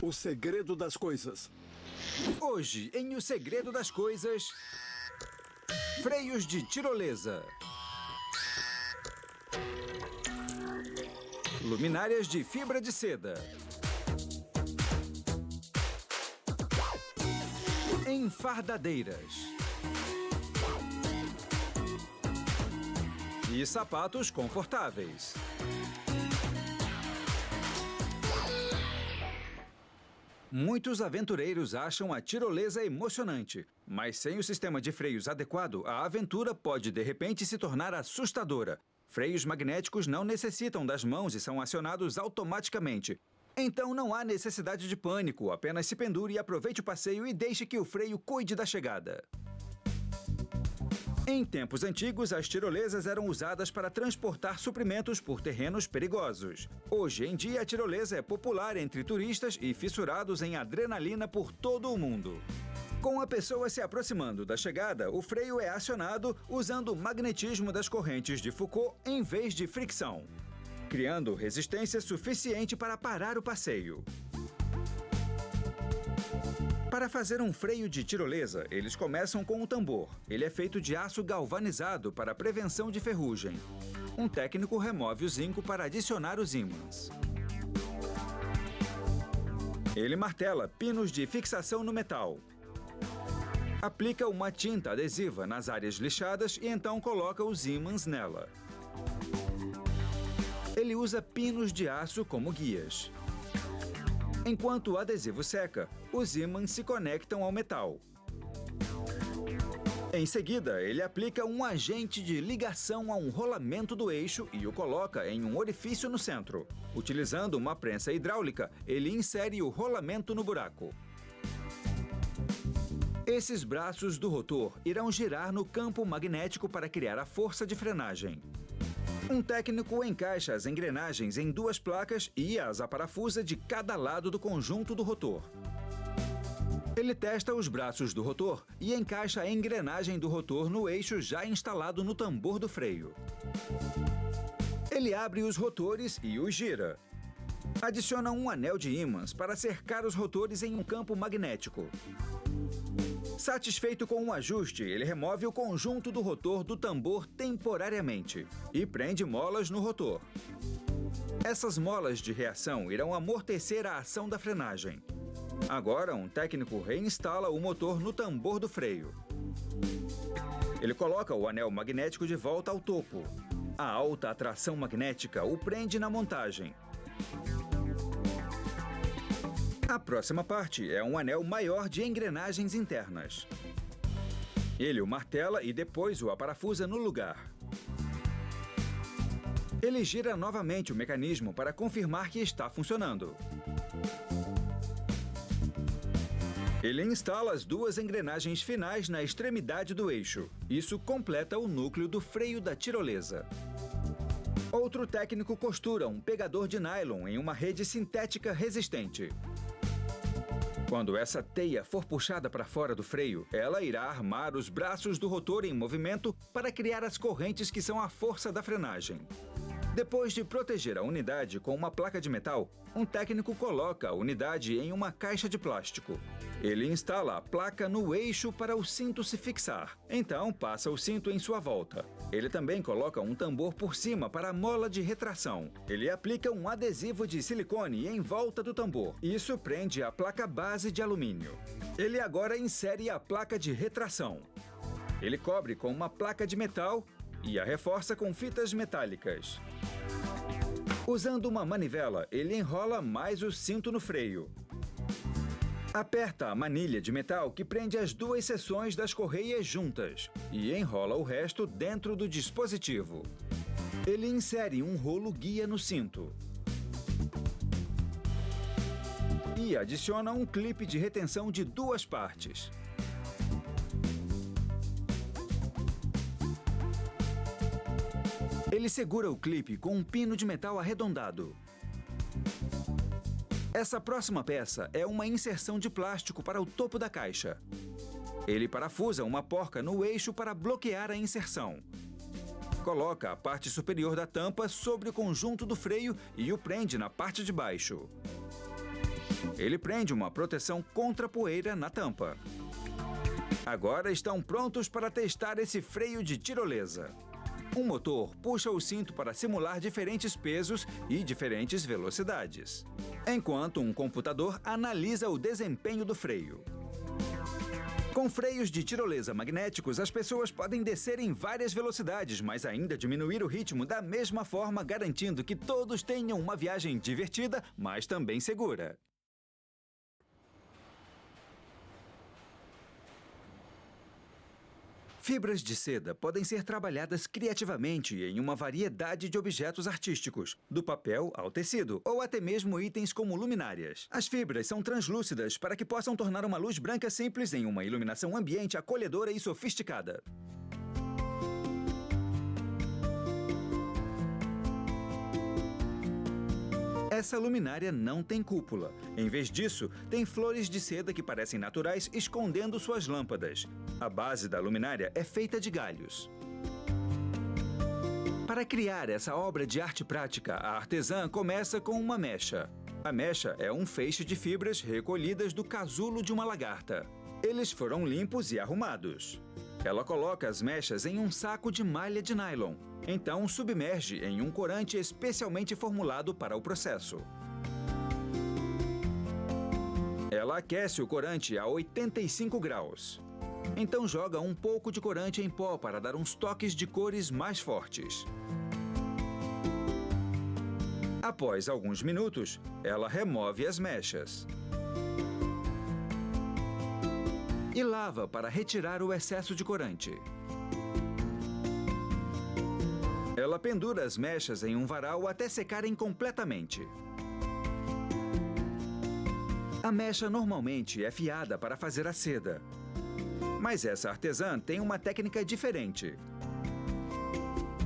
O segredo das coisas. Hoje, em O Segredo das Coisas, freios de tirolesa. Luminárias de fibra de seda. Enfardadeiras. E sapatos confortáveis. Muitos aventureiros acham a tirolesa emocionante, mas sem o sistema de freios adequado, a aventura pode de repente se tornar assustadora. Freios magnéticos não necessitam das mãos e são acionados automaticamente. Então não há necessidade de pânico, apenas se pendure e aproveite o passeio e deixe que o freio cuide da chegada. Em tempos antigos, as tirolesas eram usadas para transportar suprimentos por terrenos perigosos. Hoje em dia, a tirolesa é popular entre turistas e fissurados em adrenalina por todo o mundo. Com a pessoa se aproximando da chegada, o freio é acionado usando o magnetismo das correntes de Foucault em vez de fricção, criando resistência suficiente para parar o passeio. Para fazer um freio de tirolesa, eles começam com o tambor. Ele é feito de aço galvanizado para prevenção de ferrugem. Um técnico remove o zinco para adicionar os ímãs. Ele martela pinos de fixação no metal. Aplica uma tinta adesiva nas áreas lixadas e então coloca os ímãs nela. Ele usa pinos de aço como guias. Enquanto o adesivo seca, os ímãs se conectam ao metal. Em seguida, ele aplica um agente de ligação a um rolamento do eixo e o coloca em um orifício no centro. Utilizando uma prensa hidráulica, ele insere o rolamento no buraco. Esses braços do rotor irão girar no campo magnético para criar a força de frenagem. Um técnico encaixa as engrenagens em duas placas e as aparafusa de cada lado do conjunto do rotor. Ele testa os braços do rotor e encaixa a engrenagem do rotor no eixo já instalado no tambor do freio. Ele abre os rotores e os gira. Adiciona um anel de ímãs para cercar os rotores em um campo magnético. Satisfeito com o ajuste, ele remove o conjunto do rotor do tambor temporariamente e prende molas no rotor. Essas molas de reação irão amortecer a ação da frenagem. Agora, um técnico reinstala o motor no tambor do freio. Ele coloca o anel magnético de volta ao topo. A alta atração magnética o prende na montagem. A próxima parte é um anel maior de engrenagens internas. Ele o martela e depois o aparafusa no lugar. Ele gira novamente o mecanismo para confirmar que está funcionando. Ele instala as duas engrenagens finais na extremidade do eixo. Isso completa o núcleo do freio da tirolesa. Outro técnico costura um pegador de nylon em uma rede sintética resistente. Quando essa teia for puxada para fora do freio, ela irá armar os braços do rotor em movimento para criar as correntes que são a força da frenagem. Depois de proteger a unidade com uma placa de metal, um técnico coloca a unidade em uma caixa de plástico. Ele instala a placa no eixo para o cinto se fixar. Então, passa o cinto em sua volta. Ele também coloca um tambor por cima para a mola de retração. Ele aplica um adesivo de silicone em volta do tambor. Isso prende a placa base de alumínio. Ele agora insere a placa de retração. Ele cobre com uma placa de metal e a reforça com fitas metálicas. Usando uma manivela, ele enrola mais o cinto no freio. Aperta a manilha de metal que prende as duas seções das correias juntas e enrola o resto dentro do dispositivo. Ele insere um rolo guia no cinto. E adiciona um clipe de retenção de duas partes. Ele segura o clipe com um pino de metal arredondado. Essa próxima peça é uma inserção de plástico para o topo da caixa. Ele parafusa uma porca no eixo para bloquear a inserção. Coloca a parte superior da tampa sobre o conjunto do freio e o prende na parte de baixo. Ele prende uma proteção contra poeira na tampa. Agora estão prontos para testar esse freio de tirolesa. Um motor puxa o cinto para simular diferentes pesos e diferentes velocidades, enquanto um computador analisa o desempenho do freio. Com freios de tirolesa magnéticos, as pessoas podem descer em várias velocidades, mas ainda diminuir o ritmo da mesma forma, garantindo que todos tenham uma viagem divertida, mas também segura. Fibras de seda podem ser trabalhadas criativamente em uma variedade de objetos artísticos, do papel ao tecido, ou até mesmo itens como luminárias. As fibras são translúcidas para que possam tornar uma luz branca simples em uma iluminação ambiente acolhedora e sofisticada. Essa luminária não tem cúpula. Em vez disso, tem flores de seda que parecem naturais escondendo suas lâmpadas. A base da luminária é feita de galhos. Para criar essa obra de arte prática, a artesã começa com uma mecha. A mecha é um feixe de fibras recolhidas do casulo de uma lagarta. Eles foram limpos e arrumados. Ela coloca as mechas em um saco de malha de nylon. Então, submerge em um corante especialmente formulado para o processo. Ela aquece o corante a 85 graus. Então, joga um pouco de corante em pó para dar uns toques de cores mais fortes. Após alguns minutos, ela remove as mechas. E lava para retirar o excesso de corante. Ela pendura as mechas em um varal até secarem completamente. A mecha normalmente é fiada para fazer a seda. Mas essa artesã tem uma técnica diferente.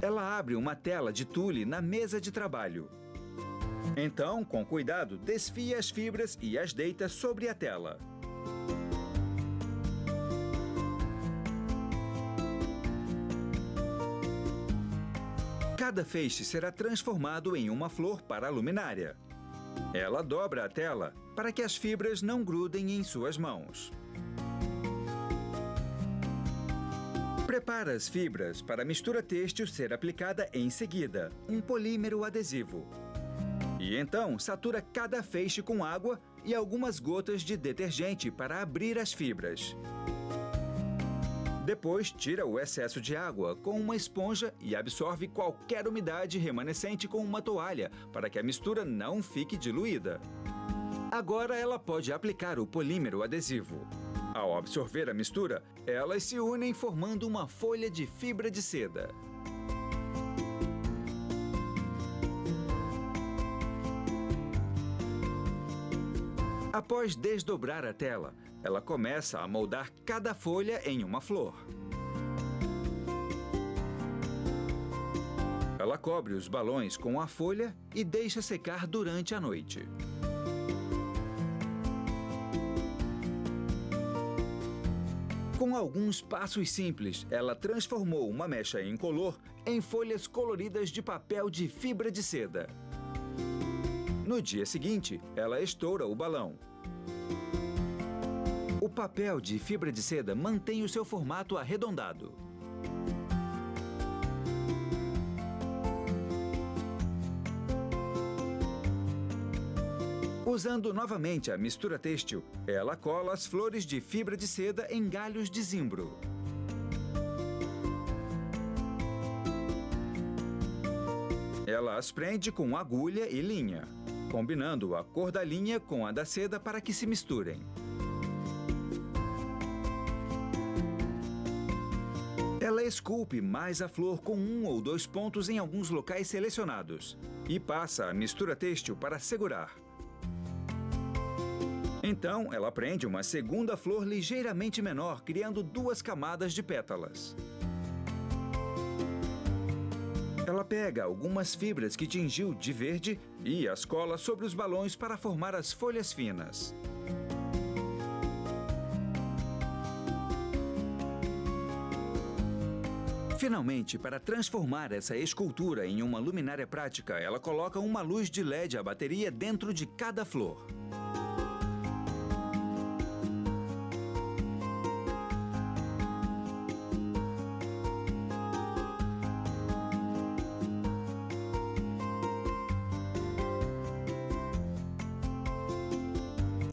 Ela abre uma tela de tule na mesa de trabalho. Então, com cuidado, desfia as fibras e as deita sobre a tela. Cada feixe será transformado em uma flor para a luminária. Ela dobra a tela para que as fibras não grudem em suas mãos. Prepara as fibras para a mistura têxtil ser aplicada em seguida, um polímero adesivo. E então satura cada feixe com água e algumas gotas de detergente para abrir as fibras. Depois, tira o excesso de água com uma esponja e absorve qualquer umidade remanescente com uma toalha para que a mistura não fique diluída. Agora ela pode aplicar o polímero adesivo. Ao absorver a mistura, elas se unem formando uma folha de fibra de seda. Após desdobrar a tela, ela começa a moldar cada folha em uma flor. Ela cobre os balões com a folha e deixa secar durante a noite. Com alguns passos simples, ela transformou uma mecha incolor em folhas coloridas de papel de fibra de seda. No dia seguinte, ela estoura o balão. O papel de fibra de seda mantém o seu formato arredondado. Usando novamente a mistura têxtil, ela cola as flores de fibra de seda em galhos de zimbro. Ela as prende com agulha e linha, combinando a cor da linha com a da seda para que se misturem. Ela esculpe mais a flor com 1 ou 2 pontos em alguns locais selecionados e passa a mistura têxtil para segurar. Então, ela prende uma segunda flor ligeiramente menor, criando 2 camadas de pétalas. Ela pega algumas fibras que tingiu de verde e as cola sobre os balões para formar as folhas finas. Finalmente, para transformar essa escultura em uma luminária prática, ela coloca uma luz de LED à bateria dentro de cada flor.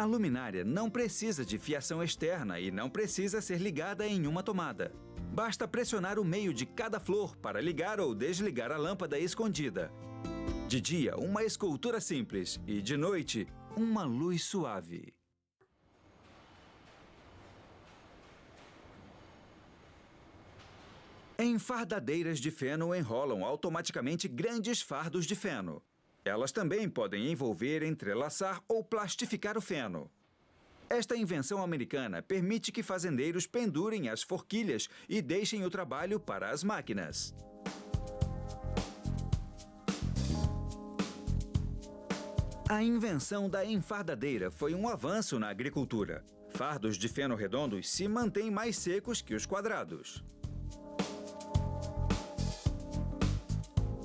A luminária não precisa de fiação externa e não precisa ser ligada em uma tomada. Basta pressionar o meio de cada flor para ligar ou desligar a lâmpada escondida. De dia, uma escultura simples e, de noite, uma luz suave. Enfardadeiras de feno enrolam automaticamente grandes fardos de feno. Elas também podem envolver, entrelaçar ou plastificar o feno. Esta invenção americana permite que fazendeiros pendurem as forquilhas e deixem o trabalho para as máquinas. A invenção da enfardadeira foi um avanço na agricultura. Fardos de feno redondos se mantêm mais secos que os quadrados.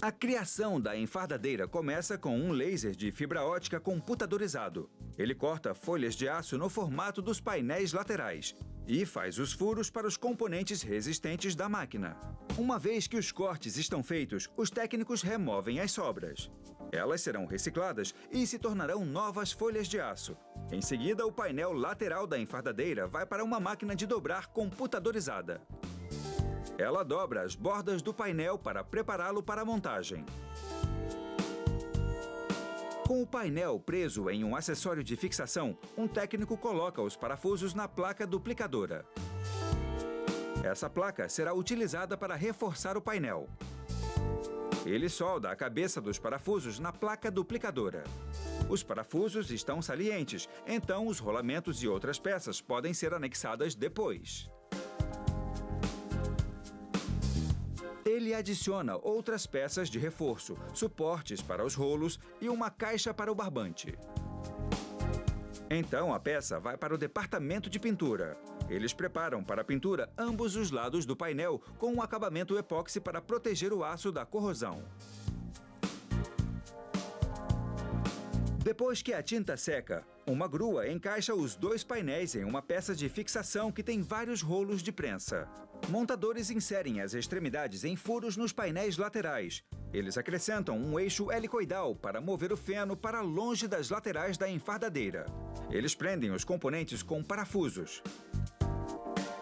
A criação da enfardadeira começa com um laser de fibra ótica computadorizado. Ele corta folhas de aço no formato dos painéis laterais e faz os furos para os componentes resistentes da máquina. Uma vez que os cortes estão feitos, os técnicos removem as sobras. Elas serão recicladas e se tornarão novas folhas de aço. Em seguida, o painel lateral da enfardadeira vai para uma máquina de dobrar computadorizada. Ela dobra as bordas do painel para prepará-lo para a montagem. Com o painel preso em um acessório de fixação, um técnico coloca os parafusos na placa duplicadora. Essa placa será utilizada para reforçar o painel. Ele solda a cabeça dos parafusos na placa duplicadora. Os parafusos estão salientes, então os rolamentos e outras peças podem ser anexadas depois. Ele adiciona outras peças de reforço, suportes para os rolos e uma caixa para o barbante. Então a peça vai para o departamento de pintura. Eles preparam para a pintura ambos os lados do painel com um acabamento epóxi para proteger o aço da corrosão. Depois que a tinta seca, uma grua encaixa os dois painéis em uma peça de fixação que tem vários rolos de prensa. Montadores inserem as extremidades em furos nos painéis laterais. Eles acrescentam um eixo helicoidal para mover o feno para longe das laterais da enfardadeira. Eles prendem os componentes com parafusos.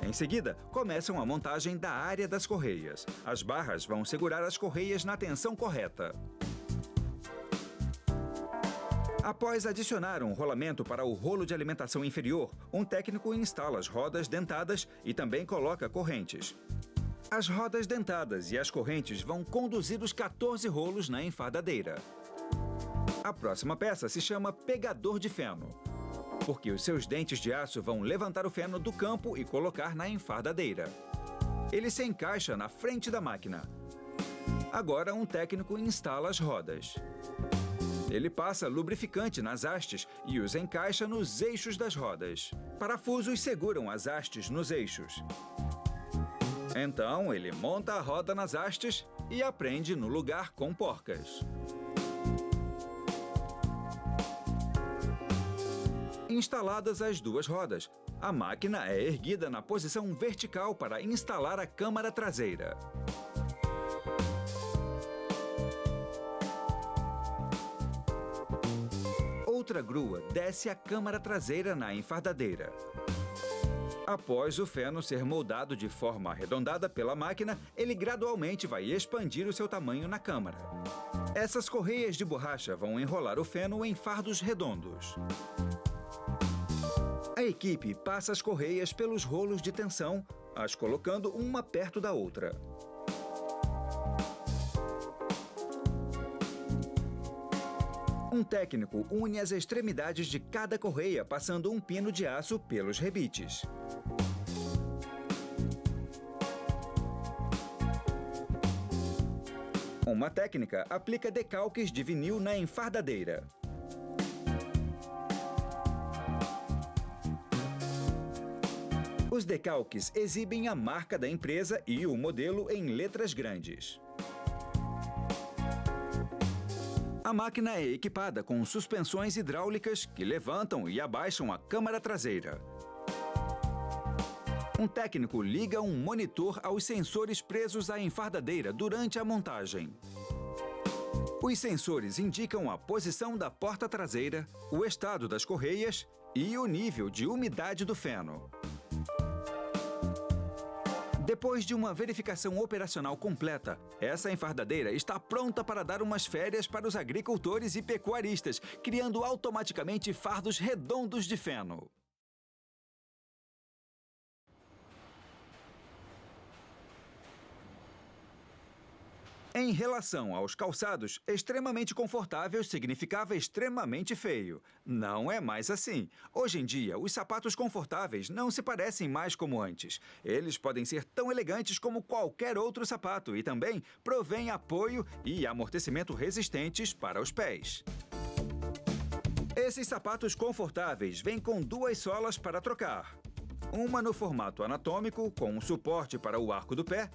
Em seguida, começam a montagem da área das correias. As barras vão segurar as correias na tensão correta. Após adicionar um rolamento para o rolo de alimentação inferior, um técnico instala as rodas dentadas e também coloca correntes. As rodas dentadas e as correntes vão conduzir os 14 rolos na enfardadeira. A próxima peça se chama pegador de feno, porque os seus dentes de aço vão levantar o feno do campo e colocar na enfardadeira. Ele se encaixa na frente da máquina. Agora um técnico instala as rodas. Ele passa lubrificante nas hastes e os encaixa nos eixos das rodas. Parafusos seguram as hastes nos eixos. Então, ele monta a roda nas hastes e a prende no lugar com porcas. Instaladas as duas rodas, a máquina é erguida na posição vertical para instalar a câmara traseira. Outra grua desce a câmara traseira na enfardadeira. Após o feno ser moldado de forma arredondada pela máquina, ele gradualmente vai expandir o seu tamanho na câmara. Essas correias de borracha vão enrolar o feno em fardos redondos. A equipe passa as correias pelos rolos de tensão, as colocando uma perto da outra. Um técnico une as extremidades de cada correia passando um pino de aço pelos rebites. Uma técnica aplica decalques de vinil na enfardadeira. Os decalques exibem a marca da empresa e o modelo em letras grandes. A máquina é equipada com suspensões hidráulicas que levantam e abaixam a câmara traseira. Um técnico liga um monitor aos sensores presos à enfardadeira durante a montagem. Os sensores indicam a posição da porta traseira, o estado das correias e o nível de umidade do feno. Depois de uma verificação operacional completa, essa enfardadeira está pronta para dar umas férias para os agricultores e pecuaristas, criando automaticamente fardos redondos de feno. Em relação aos calçados, extremamente confortável significava extremamente feio. Não é mais assim. Hoje em dia, os sapatos confortáveis não se parecem mais como antes. Eles podem ser tão elegantes como qualquer outro sapato e também provêm apoio e amortecimento resistentes para os pés. Esses sapatos confortáveis vêm com duas solas para trocar. Uma no formato anatômico, com um suporte para o arco do pé,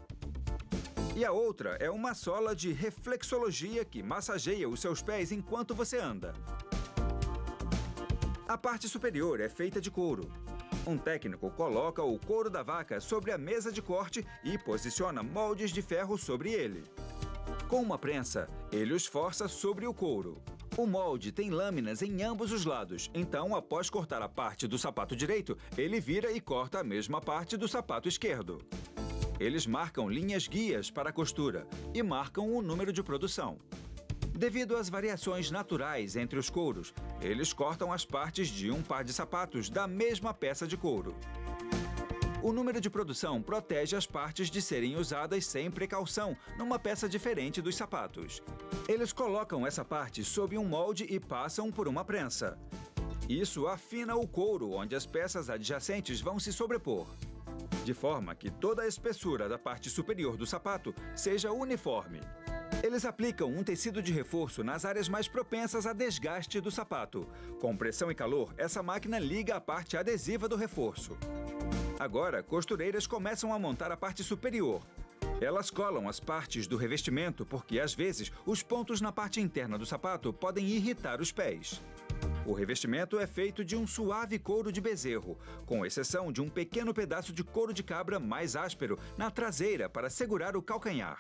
e a outra é uma sola de reflexologia que massageia os seus pés enquanto você anda. A parte superior é feita de couro. Um técnico coloca o couro da vaca sobre a mesa de corte e posiciona moldes de ferro sobre ele. Com uma prensa, ele os força sobre o couro. O molde tem lâminas em ambos os lados, então, após cortar a parte do sapato direito, ele vira e corta a mesma parte do sapato esquerdo. Eles marcam linhas guias para a costura e marcam o número de produção. Devido às variações naturais entre os couros, eles cortam as partes de um par de sapatos da mesma peça de couro. O número de produção protege as partes de serem usadas sem precaução numa peça diferente dos sapatos. Eles colocam essa parte sob um molde e passam por uma prensa. Isso afina o couro onde as peças adjacentes vão se sobrepor, de forma que toda a espessura da parte superior do sapato seja uniforme. Eles aplicam um tecido de reforço nas áreas mais propensas a desgaste do sapato. Com pressão e calor, essa máquina liga a parte adesiva do reforço. Agora, costureiras começam a montar a parte superior. Elas colam as partes do revestimento porque, às vezes, os pontos na parte interna do sapato podem irritar os pés. O revestimento é feito de um suave couro de bezerro, com exceção de um pequeno pedaço de couro de cabra mais áspero na traseira para segurar o calcanhar.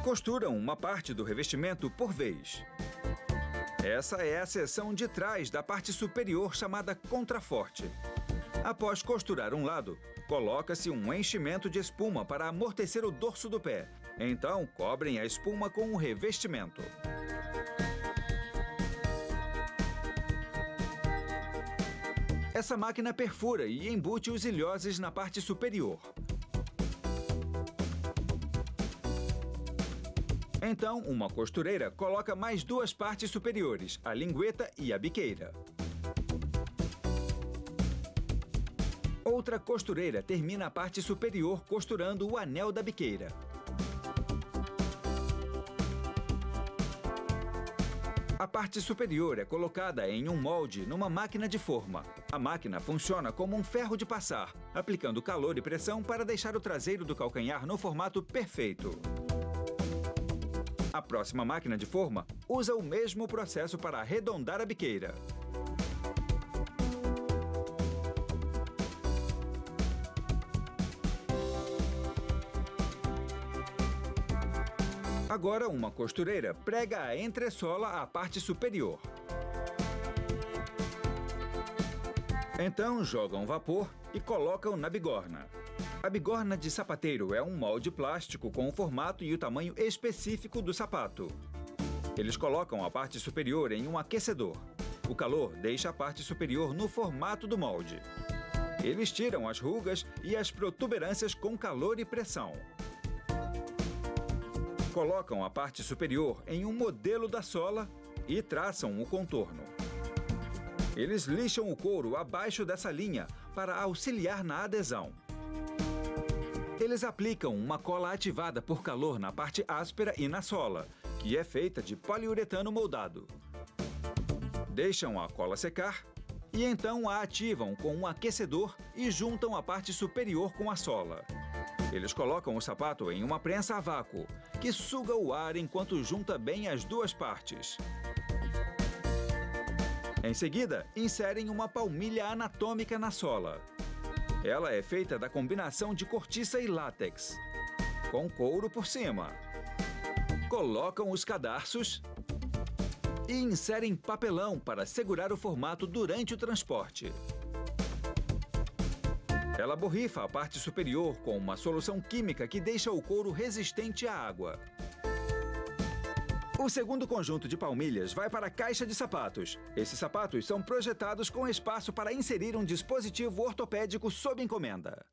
Costuram uma parte do revestimento por vez. Essa é a seção de trás da parte superior chamada contraforte. Após costurar um lado, coloca-se um enchimento de espuma para amortecer o dorso do pé. Então, cobrem a espuma com o revestimento. Essa máquina perfura e embute os ilhoses na parte superior. Então, uma costureira coloca mais duas partes superiores, a lingueta e a biqueira. Outra costureira termina a parte superior costurando o anel da biqueira. A parte superior é colocada em um molde numa máquina de forma. A máquina funciona como um ferro de passar, aplicando calor e pressão para deixar o traseiro do calcanhar no formato perfeito. A próxima máquina de forma usa o mesmo processo para arredondar a biqueira. Agora, uma costureira prega a entressola à parte superior. Então, jogam vapor e colocam na bigorna. A bigorna de sapateiro é um molde plástico com o formato e o tamanho específico do sapato. Eles colocam a parte superior em um aquecedor. O calor deixa a parte superior no formato do molde. Eles tiram as rugas e as protuberâncias com calor e pressão. Colocam a parte superior em um modelo da sola e traçam o contorno. Eles lixam o couro abaixo dessa linha para auxiliar na adesão. Eles aplicam uma cola ativada por calor na parte áspera e na sola, que é feita de poliuretano moldado. Deixam a cola secar e então a ativam com um aquecedor e juntam a parte superior com a sola. Eles colocam o sapato em uma prensa a vácuo, que suga o ar enquanto junta bem as duas partes. Em seguida, inserem uma palmilha anatômica na sola. Ela é feita da combinação de cortiça e látex, com couro por cima. Colocam os cadarços e inserem papelão para segurar o formato durante o transporte. Ela borrifa a parte superior com uma solução química que deixa o couro resistente à água. O segundo conjunto de palmilhas vai para a caixa de sapatos. Esses sapatos são projetados com espaço para inserir um dispositivo ortopédico sob encomenda.